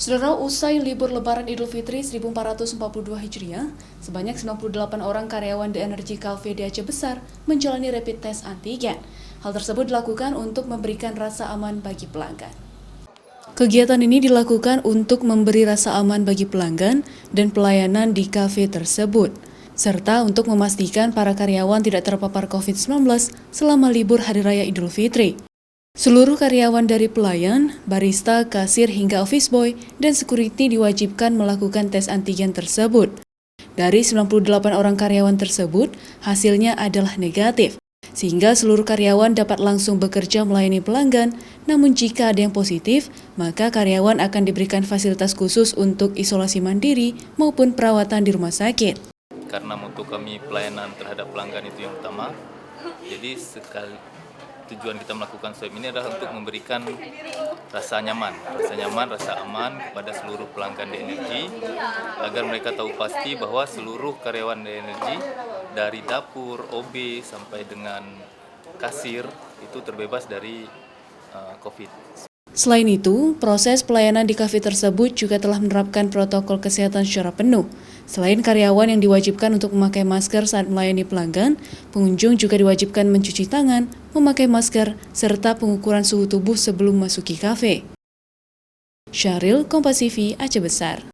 Saudara, usai libur Lebaran Idul Fitri 1442 Hijriah, sebanyak 98 orang karyawan The Energy Cafe di Aceh Besar menjalani rapid test antigen. Hal tersebut dilakukan untuk memberikan rasa aman bagi pelanggan. Kegiatan ini dilakukan untuk memberi rasa aman bagi pelanggan dan pelayanan di kafe tersebut, serta untuk memastikan para karyawan tidak terpapar COVID-19 selama libur Hari Raya Idul Fitri. Seluruh karyawan dari pelayan, barista, kasir hingga office boy, dan security diwajibkan melakukan tes antigen tersebut. Dari 98 orang karyawan tersebut, hasilnya adalah negatif, sehingga seluruh karyawan dapat langsung bekerja melayani pelanggan. Namun jika ada yang positif, maka karyawan akan diberikan fasilitas khusus untuk isolasi mandiri maupun perawatan di rumah sakit. Karena mutu kami pelayanan terhadap pelanggan itu yang utama, jadi tujuan kita melakukan swab ini adalah untuk memberikan rasa nyaman, rasa aman kepada seluruh pelanggan The Energy, agar mereka tahu pasti bahwa seluruh karyawan The Energy dari dapur, OB sampai dengan kasir itu terbebas dari COVID. Selain itu, proses pelayanan di kafe tersebut juga telah menerapkan protokol kesehatan secara penuh. Selain karyawan yang diwajibkan untuk memakai masker saat melayani pelanggan, pengunjung juga diwajibkan mencuci tangan, memakai masker, serta pengukuran suhu tubuh sebelum masuki kafe. Syahril, Kompas TV, Aceh Besar.